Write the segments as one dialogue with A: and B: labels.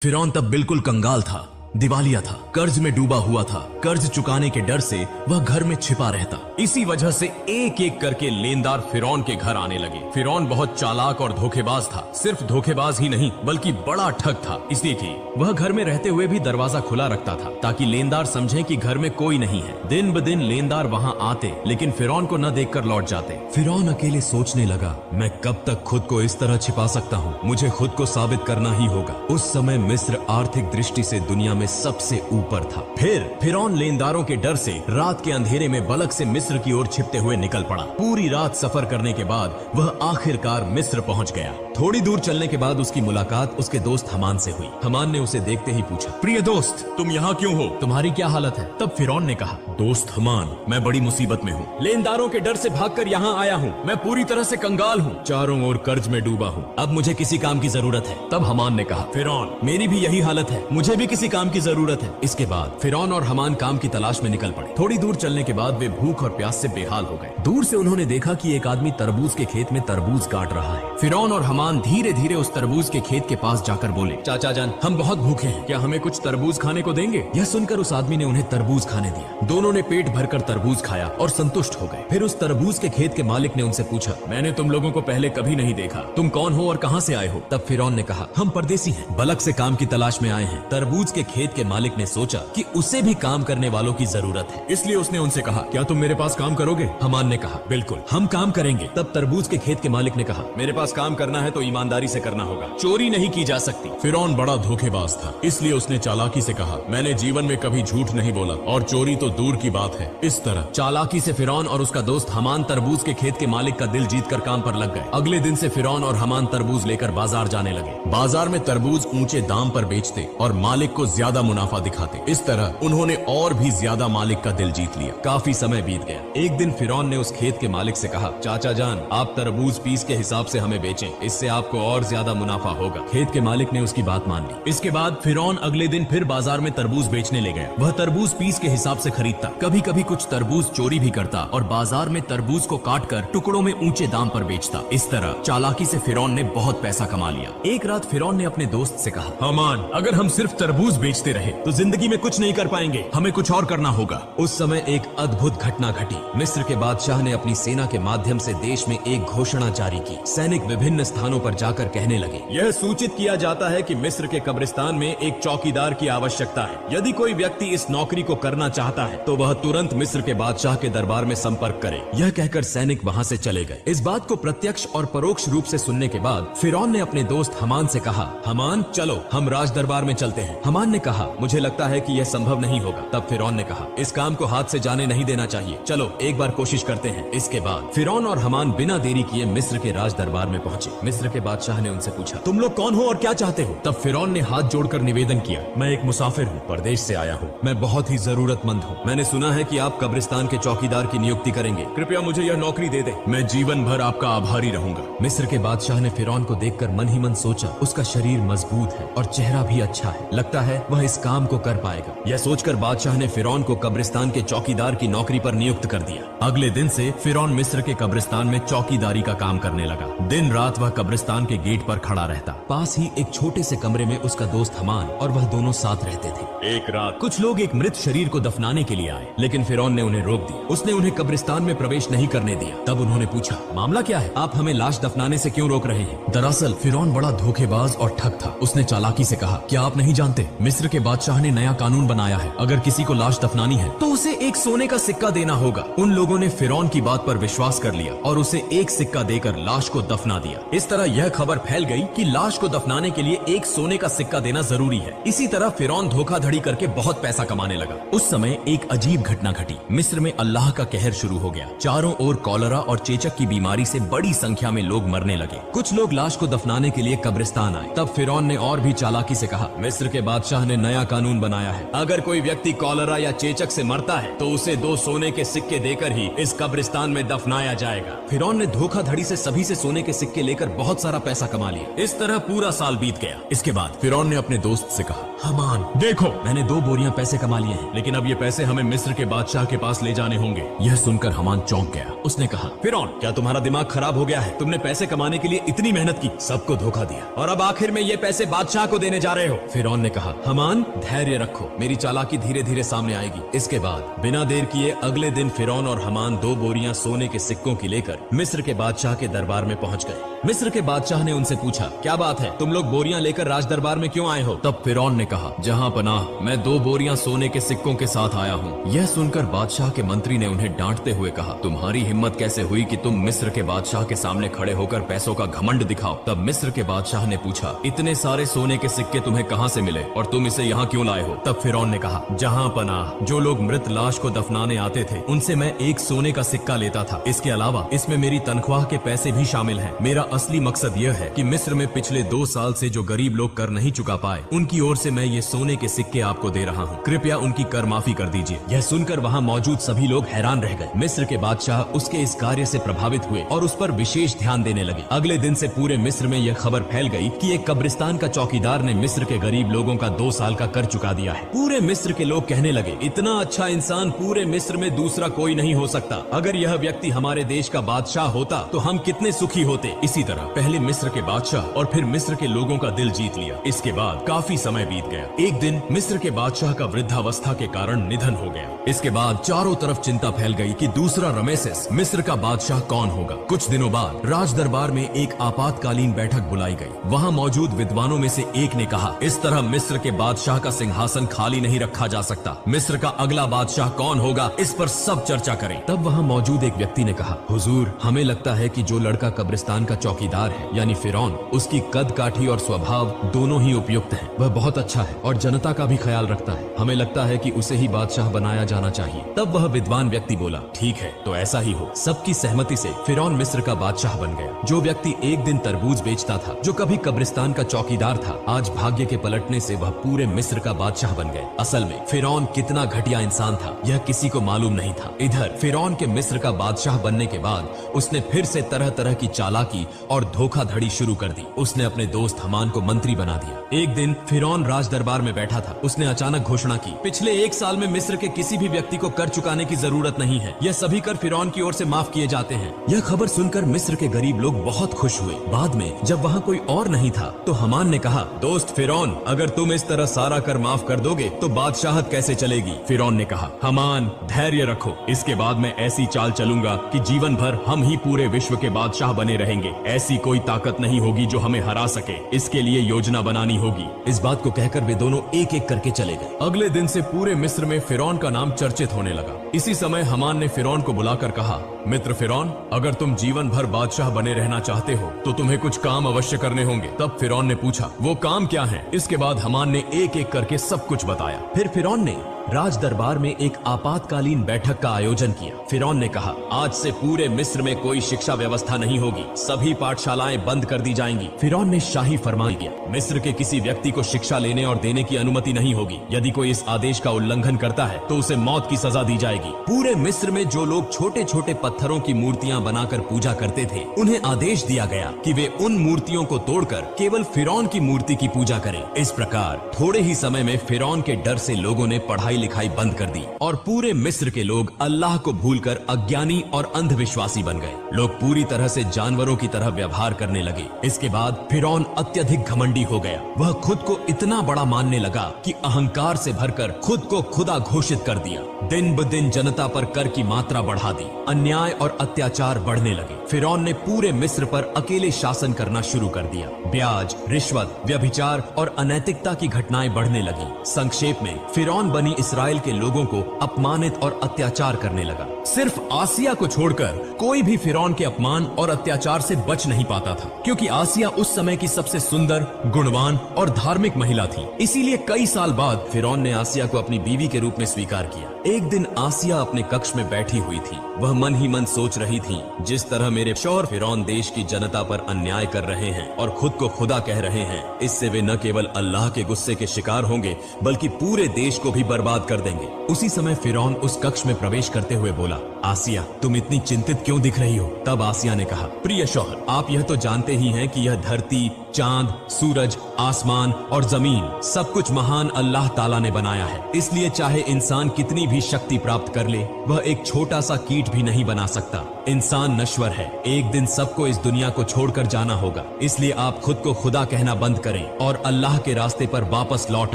A: फिरौन तब बिल्कुल कंगाल था, दिवालिया था, कर्ज में डूबा हुआ था। कर्ज चुकाने के डर से वह घर में छिपा रहता। इसी वजह से एक एक करके लेनदार फिरौन के घर आने लगे। फिरौन बहुत चालाक और धोखेबाज था। सिर्फ धोखेबाज ही नहीं बल्कि बड़ा ठग था, इसलिए कि वह घर में रहते हुए भी दरवाजा खुला रखता था ताकि लेनदार समझे कि घर में कोई नहीं है। दिन ब दिन लेनदार वहाँ आते लेकिन फिरौन को न देखकर लौट जाते। फिरौन अकेले सोचने लगा, मैं कब तक खुद को इस तरह छिपा सकता हूँ? मुझे खुद को साबित करना ही होगा। उस समय मिस्र आर्थिक दृष्टि से दुनिया में सबसे ऊपर था। फिर फिरौन लेनदारों के डर से रात के अंधेरे में बलक से मिस्र की ओर छिपते हुए निकल पड़ा। पूरी रात सफर करने के बाद वह आखिरकार मिस्र पहुंच गया। थोड़ी दूर चलने के बाद उसकी मुलाकात उसके दोस्त हमान से हुई। हमान ने उसे देखते ही पूछा, प्रिय दोस्त, तुम यहाँ क्यों हो? तुम्हारी क्या हालत है? तब फिरौन ने कहा, दोस्त हमान, मैं बड़ी मुसीबत में हूँ। लेनदारों के डर से भागकर यहाँ आया हूँ। मैं पूरी तरह से कंगाल हूँ, चारों ओर कर्ज में डूबा हूँ। अब मुझे किसी काम की जरूरत है। तब हमान ने कहा, फिरौन, मेरी भी यही हालत है, मुझे भी किसी काम की जरूरत है। इसके बाद फिरौन और हमान काम की तलाश में निकल पड़े। थोड़ी दूर चलने के बाद वे भूख और प्यास से बेहाल हो गए। दूर से उन्होंने देखा कि एक आदमी तरबूज के खेत में तरबूज काट रहा है। फिरौन और हमान धीरे धीरे उस तरबूज के खेत के पास जाकर बोले, चाचा जान, हम बहुत भूखे हैं, क्या हमें कुछ तरबूज खाने को देंगे? यह सुनकर उस आदमी ने उन्हें तरबूज खाने दिया। दोनों ने पेट भरकर तरबूज खाया और संतुष्ट हो गए। फिर उस तरबूज के खेत के मालिक ने उनसे पूछा, मैंने तुम लोगों को पहले कभी नहीं देखा, तुम कौन हो और कहाँ से आए हो? तब फिरौन ने कहा, हम परदेसी हैं, बलक से काम की तलाश में आए हैं। तरबूज के खेत के मालिक ने सोचा कि उसे भी काम करने वालों की जरूरत है, इसलिए उसने उनसे कहा, क्या तुम मेरे पास काम करोगे? हमान ने कहा, बिल्कुल, हम काम करेंगे। तब तरबूज के खेत के मालिक ने कहा, मेरे पास काम करना है तो ईमानदारी से करना होगा, चोरी नहीं की जा सकती। फिरौन बड़ा धोखेबाज था, इसलिए उसने चालाकी से कहा, मैंने जीवन में कभी झूठ नहीं बोला और चोरी तो दूर की बात है। इस तरह चालाकी से फिरौन और उसका दोस्त हमान तरबूज के खेत के मालिक का दिल जीतकर काम पर लग गए। अगले दिन से फिरौन और हमान तरबूज लेकर बाजार जाने लगे। बाजार में तरबूज ऊंचे दाम पर बेचते और मालिक को ज्यादा मुनाफा दिखाते। इस तरह उन्होंने और भी ज्यादा मालिक का दिल जीत लिया। काफी समय बीत गया। एक दिन फिरौन ने उस खेत के मालिक से कहा, चाचा जान, आप तरबूज पीस के हिसाब से हमें बेचें, इससे आपको और ज्यादा मुनाफा होगा। खेत के मालिक ने उसकी बात मान ली। इसके बाद फिरौन अगले दिन फिर बाजार में तरबूज बेचने ले गया। वह तरबूज पीस के हिसाब से खरीदता, कभी कभी कुछ तरबूज चोरी भी करता और बाजार में तरबूज को काटकर टुकड़ों में ऊंचे दाम पर बेचता। इस तरह चालाकी से फिरौन ने बहुत पैसा कमा लिया। एक रात फिरौन ने अपने दोस्त से कहा, हमान, अगर हम सिर्फ तरबूज बेचते रहे तो जिंदगी में कुछ नहीं कर पाएंगे, हमें कुछ और करना होगा। उस समय एक अद्भुत घटना घटी। मिस्र के बादशाह ने अपनी सेना के माध्यम से देश में एक घोषणा जारी की। सैनिक विभिन्न स्थानों पर जाकर कहने लगे, यह सूचित किया जाता है कि मिस्र के कब्रिस्तान में एक चौकीदार की आवश्यकता है। यदि कोई व्यक्ति इस नौकरी को करना चाहता है तो वह तुरंत मिस्र के बादशाह के दरबार में संपर्क करे। यह कहकर सैनिक वहाँ से चले गए। इस बात को प्रत्यक्ष और परोक्ष रूप से सुनने के बाद फिरौन ने अपने दोस्त हमान से कहा, हमान, चलो हम राज दरबार में चलते हैं। हमान ने कहा, मुझे लगता है कि यह संभव नहीं होगा। तब फिरौन ने कहा, इस काम को हाथ से जाने नहीं देना चाहिए, चलो एक बार कोशिश करते हैं। इसके बाद फिरौन और हमान बिना देरी किए मिस्र के राज दरबार में पहुंचे। मिस्र के बादशाह ने उनसे पूछा, तुम लोग कौन हो और क्या चाहते हो? तब फिरौन ने हाथ जोड़कर निवेदन किया, मैं एक मुसाफिर हूँ, परदेश से आया हूँ, मैं बहुत ही जरूरतमंद हूँ। मैंने सुना है कि आप कब्रिस्तान के चौकीदार की नियुक्ति करेंगे, कृपया मुझे यह नौकरी दे दे, मैं जीवन भर आपका आभारी रहूंगा। मिस्र के बादशाह ने फिरौन को देखकर मन ही मन सोचा, उसका शरीर मजबूत है और चेहरा भी अच्छा है, लगता है वह इस काम को कर पाएगा। यह सोचकर बादशाह ने फिरौन को कब्रिस्तान के चौकीदार की नौकरी पर नियुक्त कर दिया। अगले दिन से फिरौन मिस्र के कब्रिस्तान में चौकीदारी का काम करने लगा। दिन रात वह कब्रिस्तान के गेट पर खड़ा रहता। पास ही एक छोटे से कमरे में उसका दोस्त हमान और वह दोनों साथ रहते थे। एक रात कुछ लोग एक मृत शरीर को दफनाने के लिए आए, लेकिन फिरौन ने उन्हें रोक दिया। उसने उन्हें कब्रिस्तान में प्रवेश नहीं करने दिया। तब उन्होंने पूछा, मामला क्या है? आप हमें लाश दफनाने से क्यों रोक रहे हैं? दरअसल फिरौन बड़ा धोखेबाज और ठग था। उसने चालाकी से कहा, क्या आप नहीं जानते, मिस्र के बादशाह ने नया कानून बनाया है, अगर किसी को लाश दफनानी है तो उसे एक सोने का सिक्का देना होगा। उन लोगों ने फिरौन की बात पर विश्वास कर लिया और उसे एक सिक्का देकर लाश को दफना दिया। इस तरह यह खबर फैल गई कि लाश को दफनाने के लिए एक सोने का सिक्का देना जरूरी है। इसी तरह फिरौन धोखाधड़ी करके बहुत पैसा कमाने लगा। उस समय एक अजीब घटना घटी। मिस्र में अल्लाह का कहर शुरू हो गया। चारों ओर कॉलरा और चेचक की बीमारी से बड़ी संख्या में लोग मरने लगे। कुछ लोग लाश को दफनाने के लिए कब्रिस्तान आए। तब फिरौन ने और भी चालाकी से कहा, मिस्र के बादशाह ने नया कानून बनाया है, अगर कोई व्यक्ति कॉलरा या चेचक से मरता है तो उसे 2 सोने के सिक्के देकर ही इस कब्रिस्तान में दफनाया जाएगा। फिरौन ने धोखाधड़ी से सभी से सोने के सिक्के लेकर बहुत सारा पैसा कमा लिया। इस तरह पूरा साल बीत गया। इसके बाद फिरौन ने अपने दोस्त से कहा, हमान देखो, मैंने 2 बोरियां पैसे कमा लिए हैं, लेकिन अब ये पैसे हमें मिस्र के बादशाह के पास ले जाने होंगे। यह सुनकर हमान चौंक गया। उसने कहा, फिरौन क्या तुम्हारा दिमाग खराब हो गया है? तुमने पैसे कमाने के लिए इतनी मेहनत की, सबको धोखा दिया और अब आखिर में ये पैसे बादशाह को देने जा रहे हो। फिरौन ने कहा, हमान धैर्य रखो, मेरी चालाकी धीरे धीरे सामने आएगी। इसके बाद बिना देर किए अगले दिन फिरौन और हमान 2 बोरियां सोने के सिक्कों की लेकर मिस्र के बादशाह के दरबार में पहुंच गए। मिस्र के बादशाह ने उनसे पूछा, क्या बात है, तुम लोग बोरियां लेकर राज दरबार में क्यों आए हो? तब फिरौन ने कहा, जहां पनाह, मैं 2 बोरियां सोने के सिक्कों के साथ आया हूँ। यह सुनकर बादशाह के मंत्री ने उन्हें डांटते हुए कहा, तुम्हारी हिम्मत कैसे हुई कि तुम मिस्र के बादशाह के सामने खड़े होकर पैसों का घमंड दिखाओ? तब मिस्र के बादशाह ने पूछा, इतने सारे सोने के सिक्के तुम्हें कहाँ से मिले और तुम इसे यहाँ क्यों लाए हो? तब फिरौन ने कहा, जहाँ पनाह, जो लोग मृत लाश को दफनाने आते थे उनसे मैं 1 सोने का सिक्का लेता था। इसके अलावा इसमें मेरी तनख्वाह के पैसे भी शामिल हैं। मेरा असली मकसद यह है कि मिस्र में पिछले 2 साल से जो गरीब लोग कर नहीं चुका पाए, उनकी ओर से मैं ये सोने के सिक्के आपको दे रहा हूँ। कृपया उनकी कर माफी कर दीजिए। यह सुनकर वहाँ मौजूद सभी लोग हैरान रह गए। मिस्र के बादशाह उसके इस कार्य से प्रभावित हुए और उस पर विशेष ध्यान देने लगे। अगले दिन से पूरे मिस्र में यह खबर फैल गई कि एक कब्रिस्तान का चौकीदार ने मिस्र के गरीब लोगों का 2 साल का कर चुका दिया है। पूरे मिस्र के लोग कहने लगे, इतना अच्छा इंसान पूरे मिस्र में दूसरा कोई नहीं हो सकता। अगर यह व्यक्ति हमारे देश का बादशाह होता तो हम कितने सुखी होते। इसी तरह पहले मिस्र के बादशाह और फिर मिस्र के लोगों का दिल जीत लिया। इसके बाद काफी समय बीत गया। एक दिन मिस्र के बादशाह का वृद्धावस्था के कारण निधन हो गया। इसके बाद चारों तरफ चिंता फैल गई कि दूसरा रमेसेस मिस्र का बादशाह कौन होगा। कुछ दिनों बाद राज दरबार में एक आपातकालीन बैठक बुलाई गई। वहाँ मौजूद विद्वानों में से एक ने कहा, इस तरह मिस्र के बादशाह का सिंहासन खाली नहीं रखा जा सकता। मिस्र का अगला बादशाह कौन होगा, इस पर सब चर्चा करें। तब वहाँ मौजूद एक व्यक्ति ने कहा, हुजूर, हमें लगता है कि जो लड़का कब्रिस्तान का चौकीदार है यानी फिरौन, उसकी कद काठी और स्वभाव दोनों ही उपयुक्त हैं। वह बहुत अच्छा है और जनता का भी ख्याल रखता है। हमें लगता है कि उसे ही बादशाह बनाया जाना चाहिए। तब वह विद्वान व्यक्ति बोला, ठीक है, तो ऐसा ही हो। सबकी सहमति से फिरौन मिस्र का बादशाह बन गया। जो व्यक्ति एक दिन तरबूज बेचता था, जो कभी कब्रिस्तान का चौकीदार था, आज भाग्य के पलटने से वह पूरे मिस्र का बादशाह बन गए। असल में फिरौन कितना घटिया इंसान था यह किसी को मालूम नहीं था। इधर फिरौन के मिस्र का बादशाह बनने के बाद उसने फिर से तरह तरह की चालाकी और धोखाधड़ी शुरू कर दी। उसने अपने दोस्त हमान को मंत्री बना दिया। एक दिन फिरौन राज दरबार में बैठा था। उसने अचानक घोषणा की, पिछले 1 साल में मिस्र के किसी भी व्यक्ति को कर चुकाने की जरूरत नहीं है। यह सभी कर फिरौन की ओर से माफ किए जाते हैं। यह खबर सुनकर मिस्र के गरीब लोग बहुत खुश हुए। बाद में जब वहाँ कोई और नहीं था तो हमान ने कहा, दोस्त फिरौन, अगर तुम इस तरह सारा कर माफ कर दोगे तो बादशाहत कैसे चलेगी? फिरौन ने कहा, हमान धैर्य रखो, इसके बाद मैं ऐसी चाल चलूंगा कि जीवन भर हम ही पूरे विश्व के बादशाह बने रहेंगे। ऐसी कोई ताकत नहीं होगी जो हमें हरा सके। इसके लिए योजना बनानी होगी। इस बात को कहकर वे दोनों एक एक करके चले गए। अगले दिन से पूरे मिस्र में फिरौन का नाम चर्चित होने लगा। इसी समय हमान ने फिरौन को बुलाकर कहा, मित्र फिरौन, अगर तुम जीवन भर बादशाह बने रहना चाहते हो तो तुम्हें कुछ काम अवश्य करने होंगे। तब फिरौन ने पूछा, वो काम क्या है? इसके बाद हमान ने एक एक करके सब कुछ बताया। फिर फिरौन ने राज दरबार में एक आपातकालीन बैठक का आयोजन किया। फिरौन ने कहा, आज से पूरे मिस्र में कोई शिक्षा व्यवस्था नहीं होगी। सभी पाठशालाएं बंद कर दी जाएंगी। फिरौन ने शाही फरमान दिया, मिस्र के किसी व्यक्ति को शिक्षा लेने और देने की अनुमति नहीं होगी। यदि कोई इस आदेश का उल्लंघन करता है तो उसे मौत की सजा दी जाएगी। पूरे मिस्र में जो लोग छोटे छोटे पत्थरों की मूर्तियां बनाकर पूजा करते थे, उन्हें आदेश दिया गया कि वे उन मूर्तियों को तोड़कर केवल फिरौन की मूर्ति की पूजा करें। इस प्रकार थोड़े ही समय में फिरौन के डर से लोगों ने पढ़ाई लिखाई बंद कर दी और पूरे मिस्र के लोग अल्लाह को भूलकर अज्ञानी और अंधविश्वासी बन गए। लोग पूरी तरह से जानवरों की तरह व्यवहार करने लगे। इसके बाद फिरौन अत्यधिक घमंडी हो गया। वह खुद को इतना बड़ा मानने लगा कि अहंकार से भरकर खुद को खुदा घोषित कर दिया। दिन ब दिन जनता पर कर की मात्रा बढ़ा दी। अन्याय और अत्याचार बढ़ने लगे। फिरौन ने पूरे मिस्र पर अकेले शासन करना शुरू कर दिया। ब्याज, रिश्वत, व्यभिचार और अनैतिकता की घटनाएं बढ़ने लगी। संक्षेप में फिरौन बनी इसराइल के लोगों को अपमानित और अत्याचार करने लगा। सिर्फ आसिया को छोड़कर कोई भी फिरौन के अपमान और अत्याचार से बच नहीं पाता था, क्योंकि आसिया उस समय की सबसे सुंदर, गुणवान और धार्मिक महिला थी। इसीलिए कई साल बाद फिरौन ने आसिया को अपनी बीवी के रूप में स्वीकार किया। एक दिन आसिया अपने कक्ष में बैठी हुई थी। वह मन ही मन सोच रही थी, जिस तरह मेरे शौहर फिरौन देश की जनता पर अन्याय कर रहे हैं और खुद को खुदा कह रहे हैं, इससे वे न केवल अल्लाह के गुस्से के शिकार होंगे बल्कि पूरे देश को भी बर्बाद कर देंगे। उसी समय फिरौन उस कक्ष में प्रवेश करते हुए बोला, आसिया तुम इतनी चिंतित क्यों दिख रही हो? तब आसिया ने कहा, प्रिय शौहर, आप यह तो जानते ही हैं कि यह धरती, चांद, सूरज, आसमान और जमीन सब कुछ महान अल्लाह ताला ने बनाया है। इसलिए चाहे इंसान कितनी भी शक्ति प्राप्त कर ले, वह एक छोटा सा कीट भी नहीं बना सकता। इंसान नश्वर है, एक दिन सबको इस दुनिया को छोड़कर जाना होगा। इसलिए आप खुद को खुदा कहना बंद करें और अल्लाह के रास्ते पर वापस लौट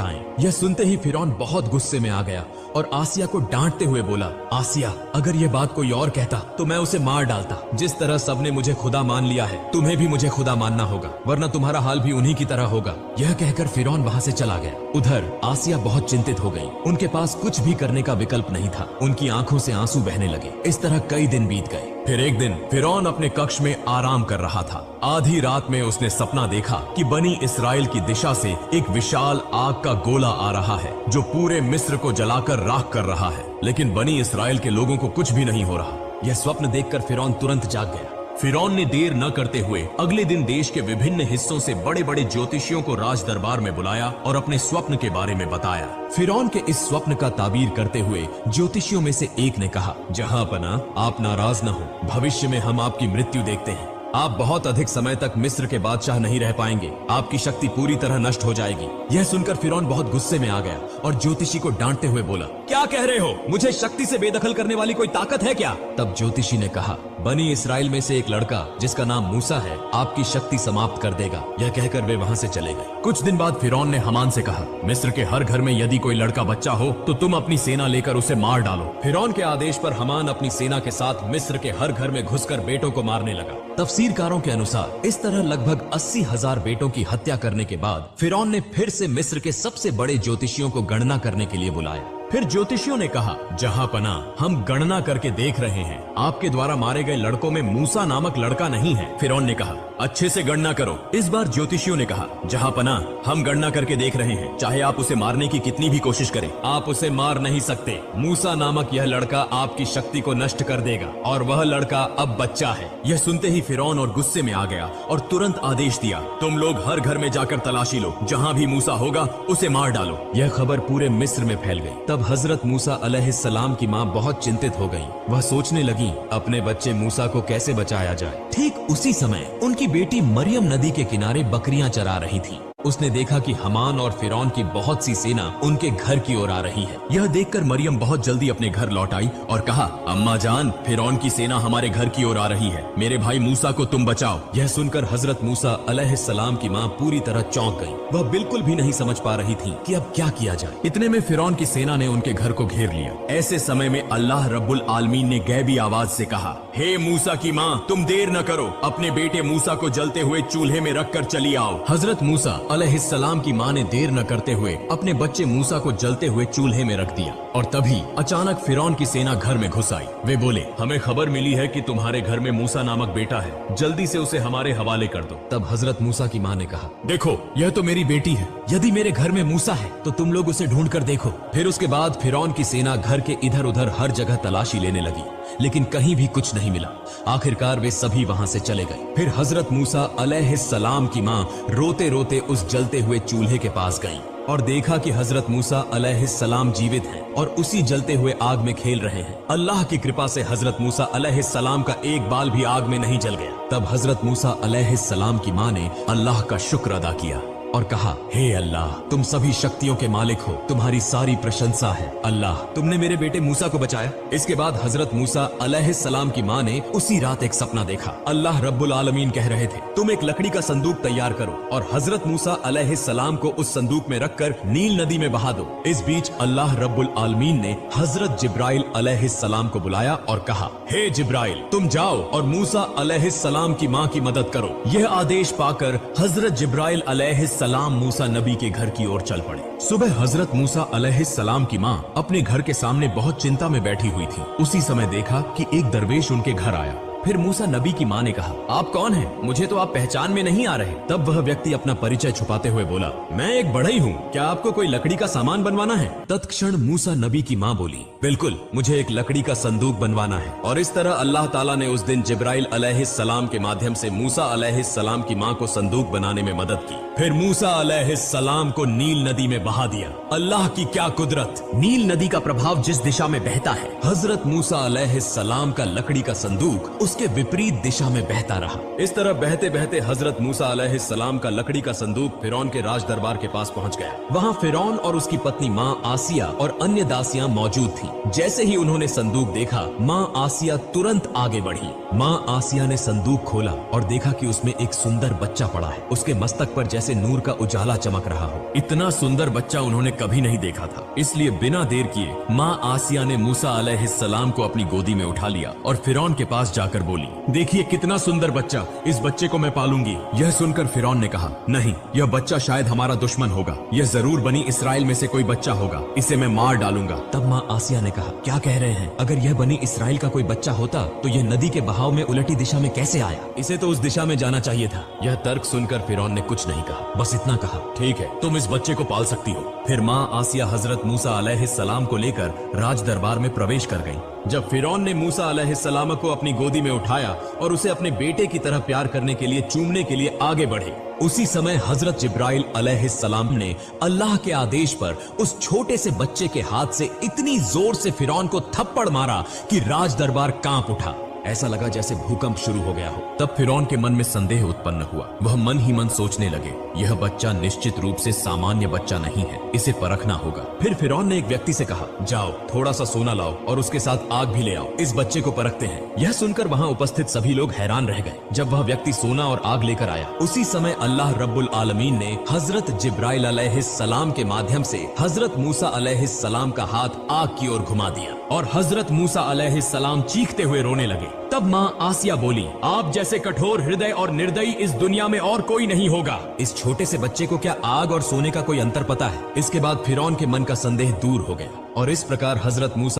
A: आएं। यह सुनते ही फिरौन बहुत गुस्से में आ गया और आसिया को डांटते हुए बोला, आसिया अगर यह बात कोई और कहता तो मैं उसे मार डालता। जिस तरह सबने मुझे खुदा मान लिया है, तुम्हें भी मुझे खुदा मानना होगा, वरना तुम्हारा हाल भी उन्हीं की तरह होगा। यह कहकर फिरौन वहां से चला गया। उधर आसिया बहुत चिंतित हो गई। उनके पास कुछ भी करने का विकल्प नहीं था। उनकी आंखों से आंसू बहने लगे। इस तरह कई दिन बीत गए। फिर एक दिन फिरौन अपने कक्ष में आराम कर रहा था। आधी रात में उसने सपना देखा कि बनी इस्राएल की दिशा से एक विशाल आग का गोला आ रहा है जो पूरे मिस्र को जलाकर राख कर रहा है, लेकिन बनी इस्राएल के लोगों को कुछ भी नहीं हो रहा। यह स्वप्न देखकर फिरौन तुरंत जाग गया। फिरौन ने देर न करते हुए अगले दिन देश के विभिन्न हिस्सों से बड़े बड़े ज्योतिषियों को राज दरबार में बुलाया और अपने स्वप्न के बारे में बताया। फिरौन के इस स्वप्न का ताबीर करते हुए ज्योतिषियों में से एक ने कहा, जहांपना आप नाराज न हो, भविष्य में हम आपकी मृत्यु देखते हैं। आप बहुत अधिक समय तक मिस्र के बादशाह नहीं रह पाएंगे। आपकी शक्ति पूरी तरह नष्ट हो जाएगी। यह सुनकर फिरौन बहुत गुस्से में आ गया और ज्योतिषी को डांटते हुए बोला, क्या कह रहे हो? मुझे शक्ति से बेदखल करने वाली कोई ताकत है क्या? तब ज्योतिषी ने कहा, बनी इस्राएल में से एक लड़का जिसका नाम मूसा है आपकी शक्ति समाप्त कर देगा। यह कहकर वे वहां से चले गए। कुछ दिन बाद फिरौन ने हमान से कहा, मिस्र के हर घर में यदि कोई लड़का बच्चा हो तो तुम अपनी सेना लेकर उसे मार डालो। फिरौन के आदेश पर हमान अपनी सेना के साथ मिस्र के हर घर में घुसकर बेटों को मारने लगा। तफसीरकारों के अनुसार इस तरह लगभग 80,000 बेटों की हत्या करने के बाद फिरौन ने फिर से मिस्र के सबसे बड़े ज्योतिषियों को गणना करने के लिए बुलाया। फिर ज्योतिषियों ने कहा, जहांपना हम गणना करके देख रहे हैं, आपके द्वारा मारे गए लड़कों में मूसा नामक लड़का नहीं है। फिरौन ने कहा, अच्छे से गणना करो। इस बार ज्योतिषियों ने कहा, जहांपना हम गणना करके देख रहे हैं, चाहे आप उसे मारने की कितनी भी कोशिश करें, आप उसे मार नहीं सकते। मूसा नामक यह लड़का आपकी शक्ति को नष्ट कर देगा और वह लड़का अब बच्चा है। यह सुनते ही फिरौन और गुस्से में आ गया और तुरंत आदेश दिया, तुम लोग हर घर में जाकर तलाशी लो, जहां भी मूसा होगा उसे मार डालो। यह खबर पूरे मिस्र में फैल गई। तब हजरत मूसा अलैहिस्सलाम की माँ बहुत चिंतित हो गई। वह सोचने लगी, अपने बच्चे मूसा को कैसे बचाया जाए। ठीक उसी समय उनकी बेटी मरियम नदी के किनारे बकरियां चरा रही थी। उसने देखा कि हमान और फिरौन की बहुत सी सेना उनके घर की ओर आ रही है। यह देखकर मरियम बहुत जल्दी अपने घर लौट आई और कहा, अम्मा जान, फिरौन की सेना हमारे घर की ओर आ रही है, मेरे भाई मूसा को तुम बचाओ। यह सुनकर हजरत मूसा अलैहिस्सलाम की माँ पूरी तरह चौंक गई। वह बिल्कुल भी नहीं समझ पा रही थी कि अब क्या किया जाए। इतने में फिरौन की सेना ने उनके घर को घेर लिया। ऐसे समय में अल्लाह रब्बुल आलमीन ने गैबी आवाज से कहा, हे मूसा की माँ, तुम देर न करो, अपने बेटे मूसा को जलते हुए चूल्हे में रखकर चली आओ। हजरत मूसा अलैहिस्सलाम की माँ ने देर न करते हुए अपने बच्चे मूसा को जलते हुए चूल्हे में रख दिया और तभी अचानक फिरौन की सेना घर में घुस आई। वे बोले, हमें खबर मिली है कि तुम्हारे घर में मूसा नामक बेटा है, जल्दी से उसे हमारे हवाले कर दो। तब हजरत मूसा की माँ ने कहा, देखो यह तो मेरी बेटी है, यदि मेरे घर में मूसा है तो तुम लोग उसे ढूंढ कर देखो। फिर उसके बाद फिरौन की सेना घर के इधर उधर हर जगह तलाशी लेने लगी, लेकिन कहीं भी कुछ नहीं मिला। आखिरकार वे सभी वहां से चले गए। फिर हजरत मूसा अलैहिस्सलाम की माँ रोते रोते उस जलते हुए चूल्हे के पास गईं और देखा कि हजरत मूसा अलैहिस्सलाम जीवित हैं और उसी जलते हुए आग में खेल रहे हैं। अल्लाह की कृपा से हजरत मूसा अलैहिस्सलाम का एक बाल भी आग में नहीं जल गया। तब हजरत मूसा अलैहिस्सलाम की माँ ने अल्लाह का शुक्र अदा किया और कहा, हे अल्लाह, तुम सभी शक्तियों के मालिक हो, तुम्हारी सारी प्रशंसा है। अल्लाह, तुमने मेरे बेटे मूसा को बचाया। इसके बाद हजरत मूसा अलैहिस्सलाम की माँ ने उसी रात एक सपना देखा। अल्लाह रब्बुल आलमीन कह रहे थे, तुम एक लकड़ी का संदूक तैयार करो और हजरत मूसा अलैहिस्सलाम को उस संदूक में रखकर नील नदी में बहा दो। इस बीच अल्लाह रब्बुल आलमीन ने हजरत जिब्राइल अलैहिस्सलाम को बुलाया और कहा, हे जिब्राइल, तुम जाओ और मूसा अलैहिस्सलाम की माँ की मदद करो। यह आदेश पाकर हजरत जिब्राइल अलैहिस्सलाम मूसा नबी के घर की ओर चल पड़े। सुबह हजरत मूसा अलैहिस्सलाम की माँ अपने घर के सामने बहुत चिंता में बैठी हुई थी। उसी समय देखा कि एक दरवेश उनके घर आया। फिर मूसा नबी की माँ ने कहा, आप कौन हैं? मुझे तो आप पहचान में नहीं आ रहे। तब वह व्यक्ति अपना परिचय छुपाते हुए बोला, मैं एक बढ़ई हूँ, क्या आपको कोई लकड़ी का सामान बनवाना है? तत्क्षण मूसा नबी की माँ बोली, बिल्कुल, मुझे एक लकड़ी का संदूक बनवाना है। और इस तरह अल्लाह ताला ने उस दिन जिब्राइल अलैहिस्सलाम के माध्यम से मूसा अलैहिस्सलाम की माँ को संदूक बनाने में मदद की। फिर मूसा अलैहिस्सलाम को नील नदी में बहा दिया। अल्लाह की क्या कुदरत! नील नदी का प्रभाव जिस दिशा में बहता है, हजरत मूसा अलैहिस्सलाम का लकड़ी का संदूक उसके विपरीत दिशा में बहता रहा। इस तरह बहते बहते हजरत मूसा अलैहिस्सलाम का लकड़ी का संदूक फिरौन के राज दरबार के पास पहुंच गया। वहां फिरौन और उसकी पत्नी माँ आसिया और अन्य दासियां मौजूद थी। जैसे ही उन्होंने संदूक देखा, माँ आसिया तुरंत आगे बढ़ी। माँ आसिया ने संदूक खोला और देखा कि उसमें एक सुंदर बच्चा पड़ा है। उसके मस्तक पर जैसे नूर का उजाला चमक रहा हो। इतना सुंदर बच्चा उन्होंने कभी नहीं देखा था। इसलिए बिना देर किए माँ आसिया ने मूसा अलैहिस्सलाम को अपनी गोदी में उठा लिया और फिरौन के पास जाकर बोली, देखिए कितना सुंदर बच्चा, इस बच्चे को मैं पालूंगी। यह सुनकर फिरौन ने कहा, नहीं, यह बच्चा शायद हमारा दुश्मन होगा। यह जरूर बनी इसराइल में से कोई बच्चा होगा, इसे मैं मार डालूंगा। तब माँ आसिया ने कहा, क्या कह रहे हैं? अगर यह बनी इसराइल का कोई बच्चा होता तो यह नदी के बहाव में उलटी दिशा में कैसे आया? इसे तो उस दिशा में जाना चाहिए था। यह तर्क सुनकर फिरौन ने कुछ नहीं कहा, बस इतना कहा, ठीक है, तुम इस बच्चे को पाल सकती हो। फिर माँ आसिया हजरत मूसा अलैहिस्सलाम को लेकर राज दरबार में प्रवेश कर गई। जब फिरौन ने मूसा अलैहिस्सलाम को अपनी गोदी में उठाया और उसे अपने बेटे की तरह प्यार करने के लिए, चूमने के लिए आगे बढ़े, उसी समय हजरत जिब्राइल अलैहिस्सलाम ने अल्लाह के आदेश पर उस छोटे से बच्चे के हाथ से इतनी जोर से फिरौन को थप्पड़ मारा कि राज दरबार कांप उठा। ऐसा लगा जैसे भूकंप शुरू हो गया हो। तब फिरौन के मन में संदेह उत्पन्न हुआ। वह मन ही मन सोचने लगे, यह बच्चा निश्चित रूप से सामान्य बच्चा नहीं है, इसे परखना होगा। फिर फिरौन ने एक व्यक्ति से कहा, जाओ थोड़ा सा सोना लाओ और उसके साथ आग भी ले आओ, इस बच्चे को परखते हैं। यह सुनकर वहां उपस्थित सभी लोग हैरान रह गए। जब वह व्यक्ति सोना और आग लेकर आया, उसी समय अल्लाह रब्बुल आलमीन ने हजरत जिब्राइल अलैहिस्सलाम के माध्यम से हजरत मूसा अलैहिस्सलाम का हाथ आग की ओर घुमा दिया और हजरत मूसा अलैहिस्सलाम चीखते हुए रोने लगे। तब माँ आसिया बोली, आप जैसे कठोर हृदय और निर्दयी इस दुनिया में और कोई नहीं होगा। इस छोटे से बच्चे को क्या आग और सोने का कोई अंतर पता है? इसके बाद फिरौन के मन का संदेह दूर हो गया और इस प्रकार हजरत मूसा